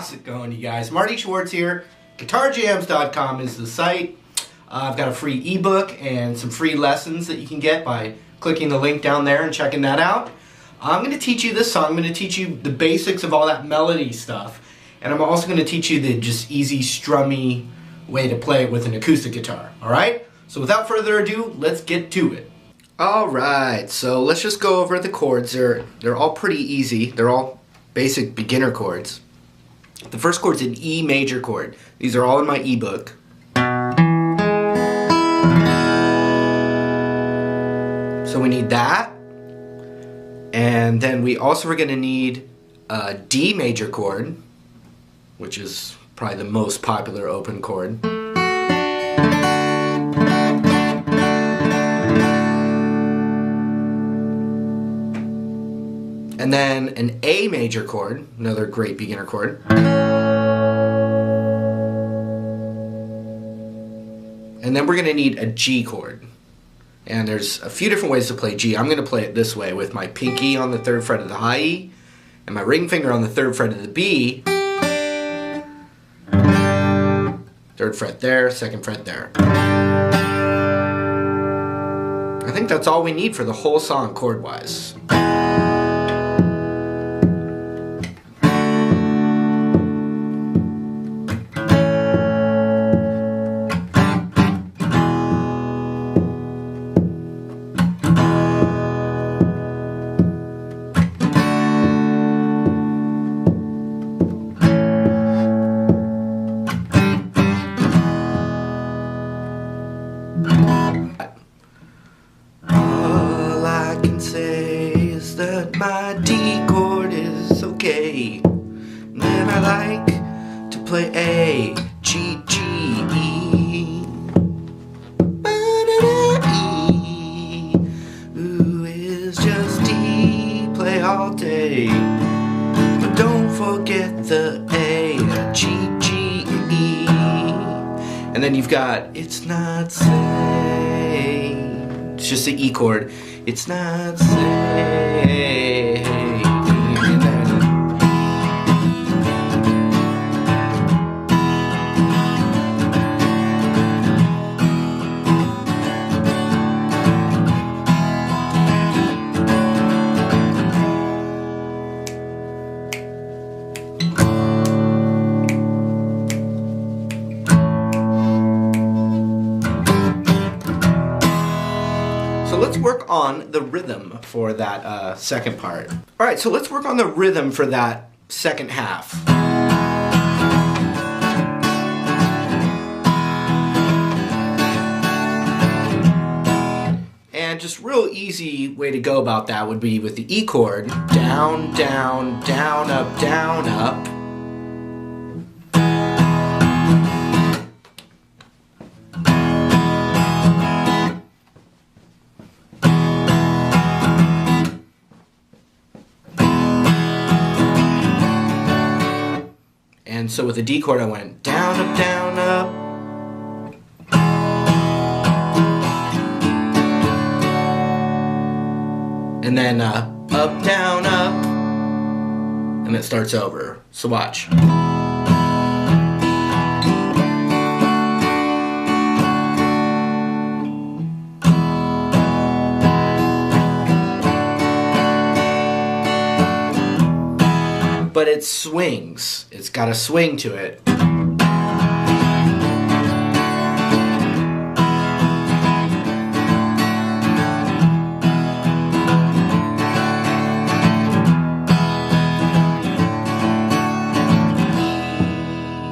How's it going, you guys? Marty Schwartz here. GuitarJams.com is the site. I've got a free ebook and some free lessons that you can get by clicking the link down there and checking that out. I'm going to teach you this song. I'm going to teach you the basics of all that melody stuff. And I'm also going to teach you the just easy, strummy way to play it with an acoustic guitar. Alright? So without further ado, let's get to it. Alright, so let's just go over the chords. They're all pretty easy. They're all basic beginner chords. The first chord's an E major chord. These are all in my ebook. So we need that. And then we also are going to need a D major chord, which is probably the most popular open chord. And then an A major chord, another great beginner chord. And then we're going to need a G chord. And there's a few different ways to play G. I'm going to play it this way with my pinky on the 3rd fret of the high E and my ring finger on the 3rd fret of the B. 3rd fret there, 2nd fret there. I think that's all we need for the whole song chord-wise. All I can say is that my D chord is okay. And then I like to play A, G, G, E. E. Ooh, it's just D, play all day. But don't forget the A, G, G, E. And then you've got, it's not safe. It's just the E chord. It's not safe. So let's work on the rhythm for that second part. Alright, so let's work on the rhythm for that second half. And just real easy way to go about that would be with the E chord. Down, down, down, up, down, up. And so with the D chord I went down, up, down, up. And then up, down, up. And it starts over. So watch. But it swings. It's got a swing to it.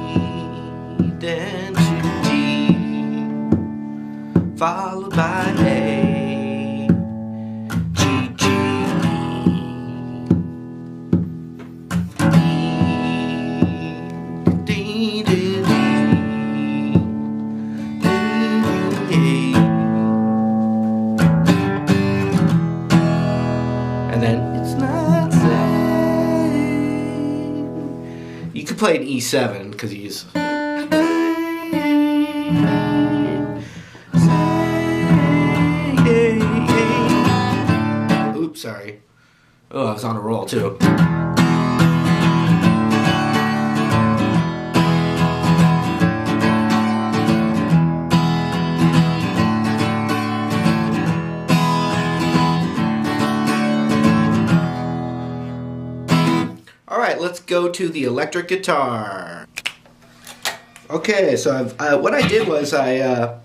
E, then to D, followed by A, G, G. And then it's not safe. You could play an E7 because he's. Oops, sorry. Oh, I was on a roll too. let's go to the electric guitar. Okay, so what I did was I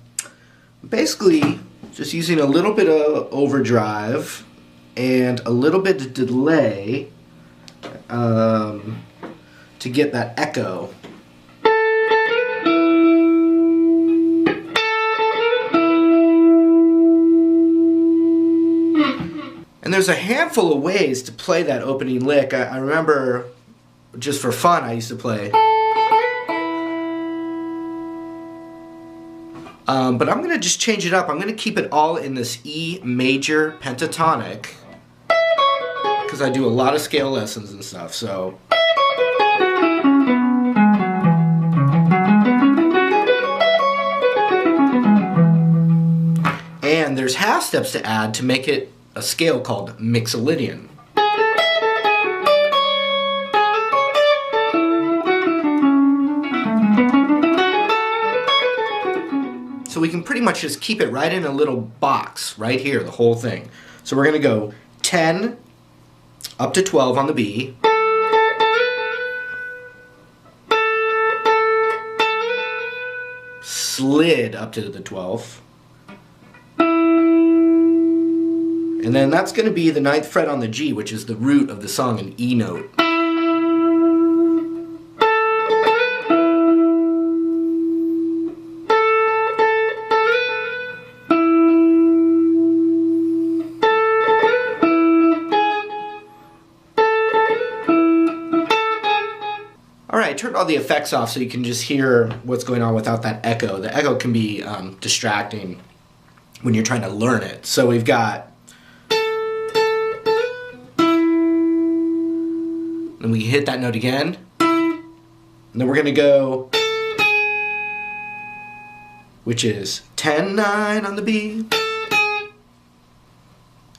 basically just using a little bit of overdrive and a little bit of delay to get that echo. And there's a handful of ways to play that opening lick. I remember, just for fun, I used to play. But I'm going to just change it up. I'm going to keep it all in this E major pentatonic, because I do a lot of scale lessons and stuff, so. And there's half steps to add to make it a scale called Mixolydian. So we can pretty much just keep it right in a little box right here, the whole thing. So we're going to go 10 up to 12 on the B. Slid up to the 12th. And then that's going to be the 9th fret on the G, which is the root of the song, an E note. Alright, I turned all the effects off so you can just hear what's going on without that echo. The echo can be distracting when you're trying to learn it. So we've got, and we hit that note again, and then we're going to go, which is 10-9 on the B.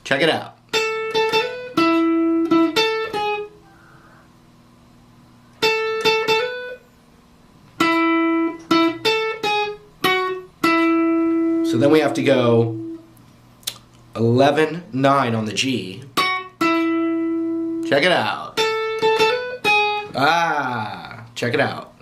Check it out. So then we have to go 11-9 on the G. Check it out. Ah, check it out.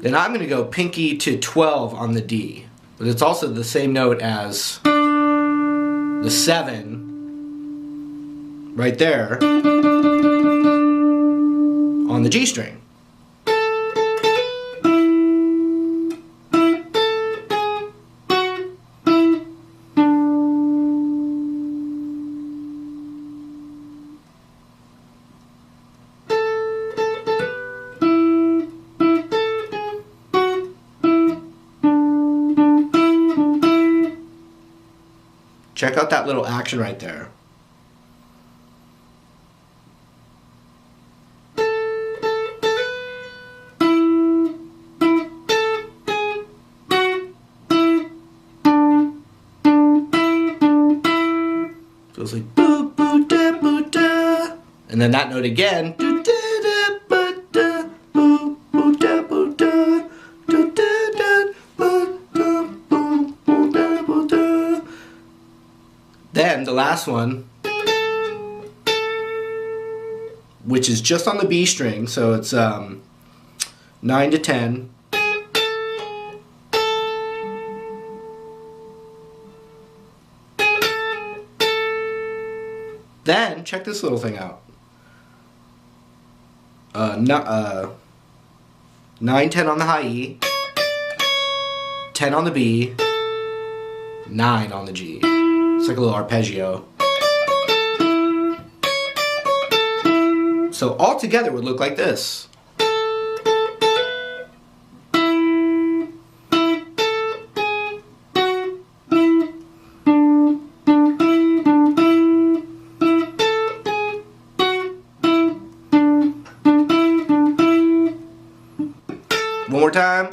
Then I'm going to go pinky to 12 on the D. But it's also the same note as the 7 right there on the G string. Check out that little action right there. So it's like boo boo da boo da, and then that note again. Do da da ba da boo boo da boo da, do da da ba da boo boo da boo da. Then the last one, which is just on the B string, so it's 9 to 10. Then, check this little thing out. 9-10 on the high E, 10 on the B, 9 on the G. It's like a little arpeggio. So all together would look like this. One more time.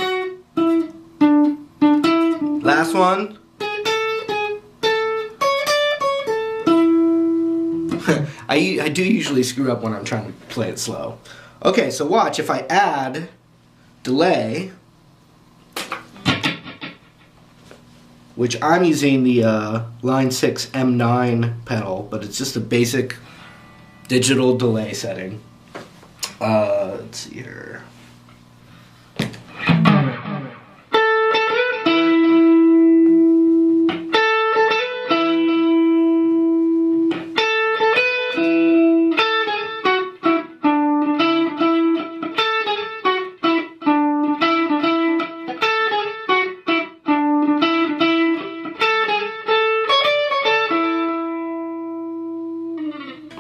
Last one. I do usually screw up when I'm trying to play it slow. Okay, so watch, if I add delay, which I'm using the Line 6 M9 pedal, but it's just a basic digital delay setting. Let's see here.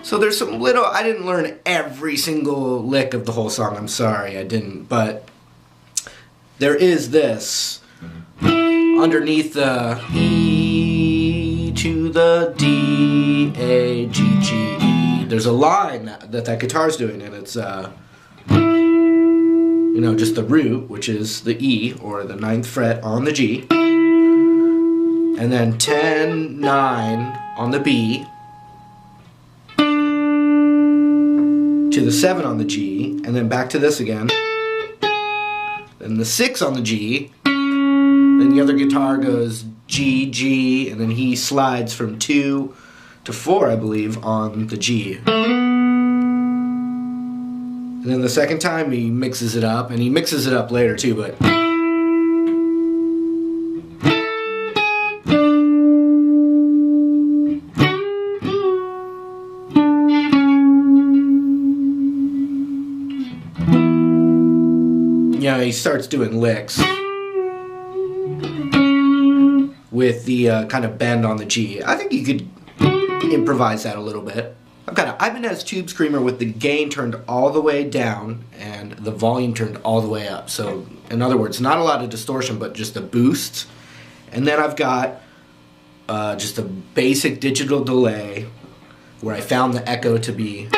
So there's some little, I didn't learn every single lick of the whole song, I'm sorry, I didn't, but there is this underneath the E to the D, A, G, G, E. There's a line that guitar's doing, and it's, you know, just the root, which is the E, or the 9th fret on the G, and then 10, 9 on the B, to the 7 on the G, and then back to this again, then the 6 on the G, then the other guitar goes G, G, and then he slides from 2 to 4, I believe, on the G. And then the second time he mixes it up, and he mixes it up later too, but you know, he starts doing licks with the kind of bend on the G. I think you could improvise that a little bit. I've been as Tube Screamer with the gain turned all the way down and the volume turned all the way up. So, in other words, not a lot of distortion, but just a boost. And then I've got just a basic digital delay where I found the echo to be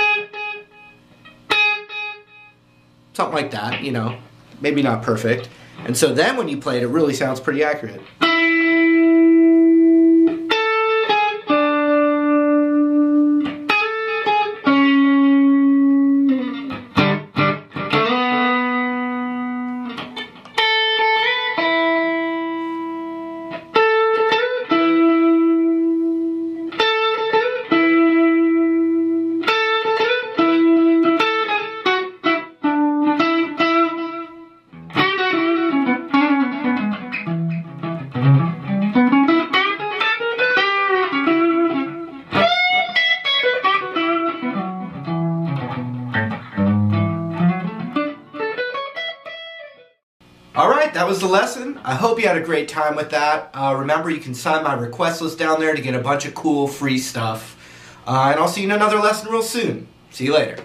something like that, you know. Maybe not perfect. And so then when you play it, it really sounds pretty accurate. Alright, that was the lesson. I hope you had a great time with that. Remember, you can sign my request list down there to get a bunch of cool free stuff. And I'll see you in another lesson real soon. See you later.